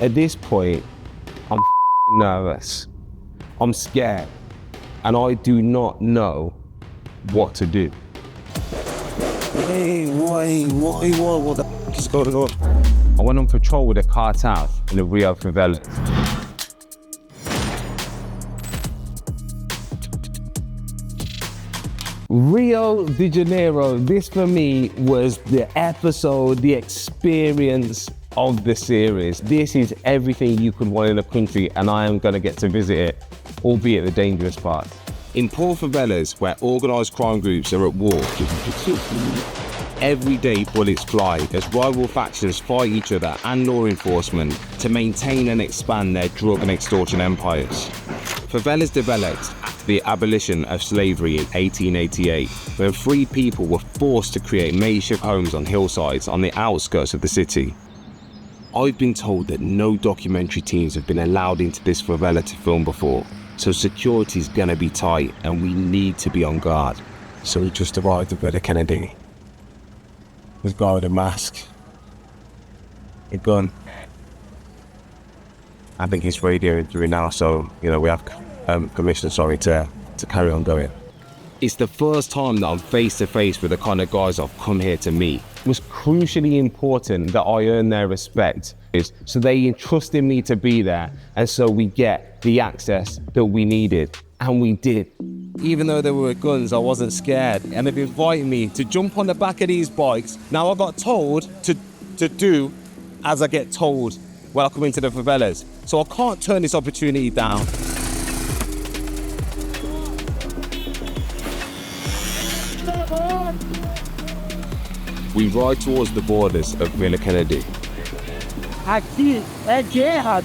At this point, I'm nervous. I'm scared. And I do not know what to do. Hey, what the f is going on? I went on patrol with a cartel in the Rio favelas. Rio de Janeiro, this for me was the episode, the experience of the series. This is everything you could want in a country, and I am gonna get to visit it, albeit the dangerous parts. In poor favelas where organised crime groups are at war, every day bullets fly as rival factions fight each other and law enforcement to maintain and expand their drug and extortion empires. Favelas developed after the abolition of slavery in 1888, when free people were forced to create makeshift homes on hillsides on the outskirts of the city. I've been told that no documentary teams have been allowed into this favela to film before, so security's gonna be tight and we need to be on guard. So we just arrived at Villa Kennedy. This guy with a mask, a gun. I think he's radioing through now, so we have permission, to carry on going. It's the first time that I'm face to face with the kind of guys I've come here to meet. It was crucially important that I earn their respect, so they entrusted me to be there, and so we get the access that we needed, and we did. Even though there were guns, I wasn't scared, and they've invited me to jump on the back of these bikes. Now I got told to do as I get told when I come into the favelas, so I can't turn this opportunity down. We ride towards the borders of Villa Kennedy. Aqui é guerra.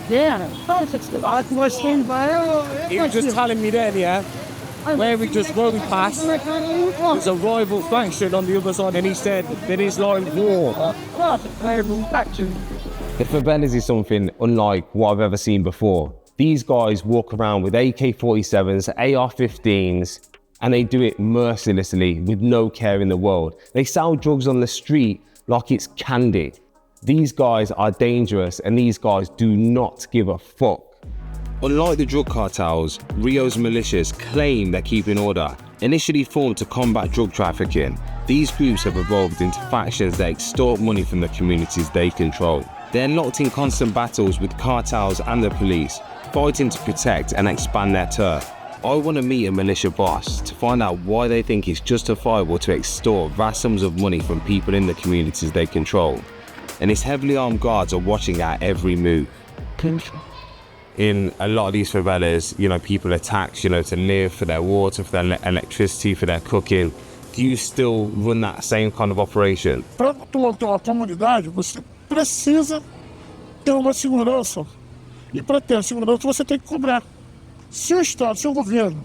He was just telling me then, yeah, where we passed, there's a rival faction on the other side, and he said there is like war. The favelas is something unlike what I've ever seen before. These guys walk around with AK-47s, AR-15s, and they do it mercilessly with no care in the world. They sell drugs on the street like it's candy. These guys are dangerous, and these guys do not give a fuck. Unlike the drug cartels, Rio's militias claim they're keeping order. Initially formed to combat drug trafficking, these groups have evolved into factions that extort money from the communities they control. They're locked in constant battles with cartels and the police, fighting to protect and expand their turf. I want to meet a militia boss to find out why they think it's justifiable to extort vast sums of money from people in the communities they control. And its heavily armed guards are watching our every move. In a lot of these favelas, people are taxed, to live, for their water, for their electricity, for their cooking. Do you still run that same kind of operation? Para tu manter uma comunidade, você precisa ter uma segurança. E para ter a segurança, você tem que cobrar. Se o Estado, se o governo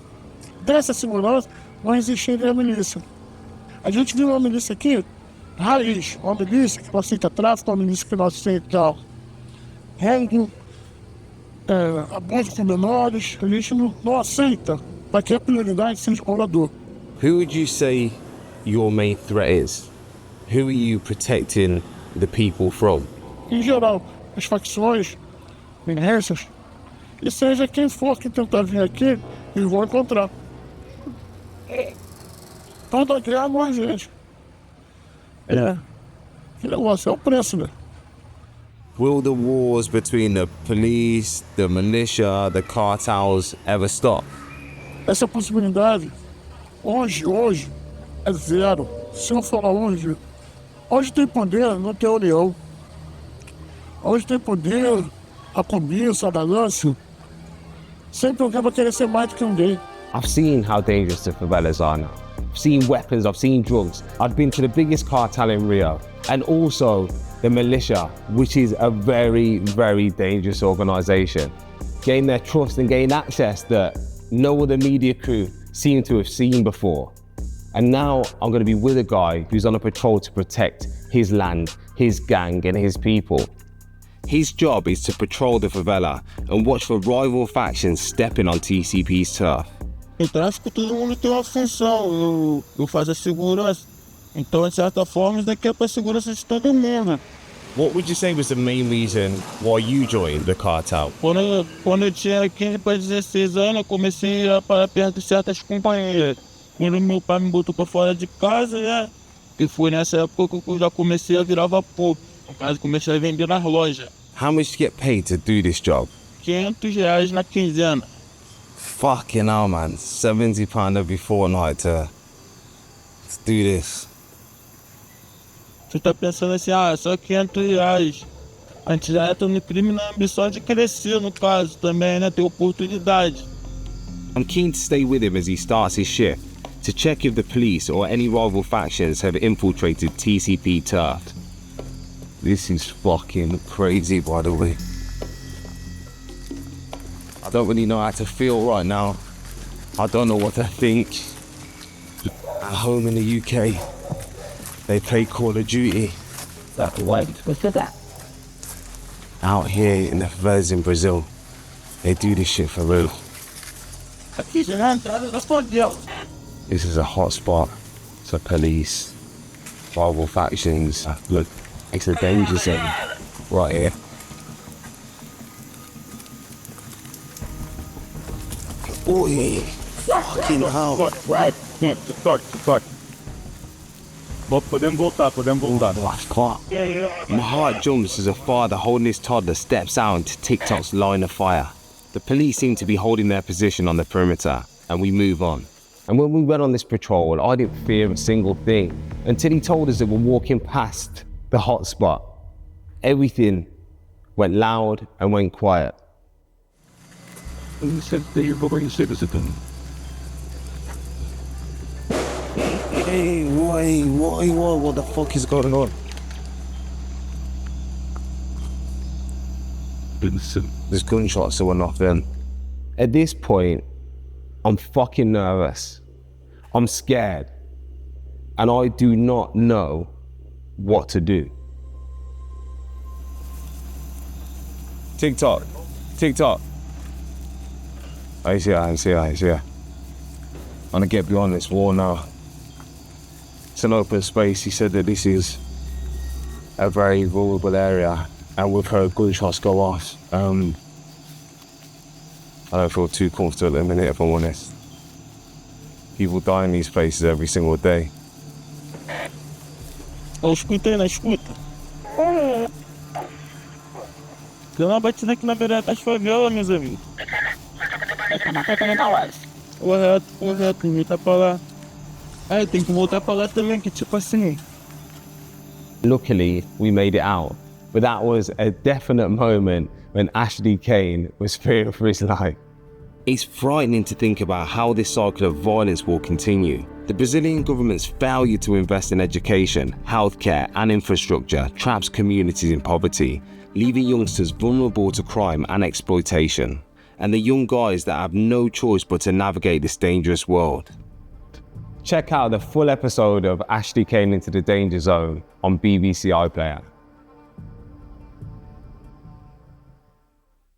der essa segurança, não existiria a milícia. A gente viu uma milícia aqui, raiz, uma milícia que não aceita tráfico, uma milícia que não aceita roubo, abuso com menores, a gente não aceita, vai ter prioridade sem explorador. Who would you say your main threat is? Who are you protecting the people from? Em geral, as facções, milícias, e seja quem for que tentar vir aqui, eles vão encontrar. Toda guerra morre gente. Que negócio, é o preço, né? Will the wars between the police, the militia, the cartels ever stop? Essa possibilidade, hoje, é zero. Se eu falar hoje tem poder, não tem união. Hoje tem poder, a cobiça, a ganância. Sempre alguém vai querer ser mais do que gay. I've seen how dangerous the favelas are now. I've seen weapons, I've seen drugs. I've been to the biggest cartel in Rio, and also the militia, which is a very, very dangerous organization. Gain their trust and gain access that no other media crew seem to have seen before. And now I'm going to be with a guy who's on a patrol to protect his land, his gang, and his people. His job is to patrol the favela and watch for rival factions stepping on TCP's turf. Em tráfico, todo mundo tem uma função, eu faço a segurança. Então, de certa forma, isso daqui é para a segurança de todo mundo. What would you say was the main reason why you joined the cartel? Quando eu tinha 15 para 16 anos, eu comecei a parar perto de certas companhias. Quando meu pai me botou para fora de casa, né? E foi nessa época que eu já comecei a virar vapor. No caso, comecei a vender nas lojas. How much do you get paid to do this job? R$ 500 na quinzena. Fucking hell, man. £70 every fortnight to do this. Você tá pensando assim, só R$ 500. A gente já entra no crime na ambição de crescer, no caso, também, né? Ter oportunidade. I'm keen to stay with him as he starts his shift to check if the police or any rival factions have infiltrated TCP turf. This is fucking crazy, by the way. I don't really know how to feel right now. I don't know what to think. At home in the UK, they play Call of Duty. What's that? Out here in the favelas in Brazil, they do this shit for real. Aqui já na entrada da favela. This is a hot spot for police, rival factions. Look, it's a danger zone right here. Oh yeah, fucking hell. Podemos voltar. My heart jumps as a father holding his toddler steps out into TikTok's line of fire. The police seem to be holding their position on the perimeter, and we move on. And when we went on this patrol, I didn't fear a single thing until he told us that we're walking past the hot spot. Everything went loud and went quiet. Hey, what the fuck is going on? There's gunshots that were not in. At this point, I'm fucking nervous. I'm scared. And I do not know what to do. TikTok. I see her. I'm gonna get beyond this wall now. It's an open space. He said that this is a very vulnerable area, and we've heard gunshots go off. I don't feel too comfortable at the minute, if I'm honest. People die in these places every single day. Eu escutei na escuta. Deu uma batida aqui na beirada das favelas, meus amigos. Correto, voltar pra lá. Aí tem que voltar pra lá também, que tipo assim. Luckily, we made it out. But that was a definite moment when Ashley Cain was fearing for his life. It's frightening to think about how this cycle of violence will continue. The Brazilian government's failure to invest in education, healthcare and infrastructure traps communities in poverty, leaving youngsters vulnerable to crime and exploitation, and the young guys that have no choice but to navigate this dangerous world. Check out the full episode of Ashley Cain Into the Danger Zone on BBC Iplayer.